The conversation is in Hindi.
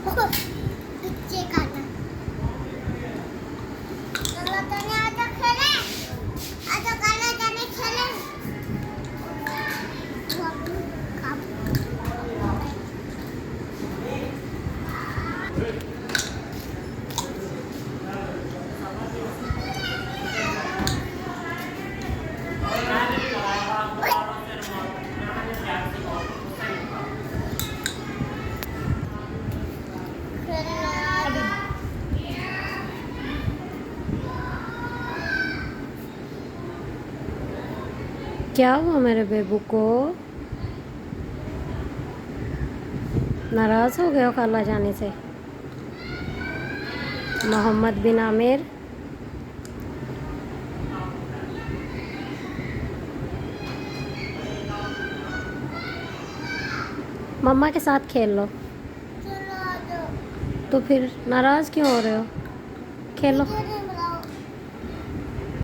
बच्चे खाना चलो तने आजा खेले आजा काला जाने खेले क्या हुआ मेरे बेबू को? नाराज हो गए हो खाला जाने से? मोहम्मद बिन आमिर मम्मा के साथ खेल लो। चलो आजा तो फिर नाराज क्यों हो रहे हो? खेलो।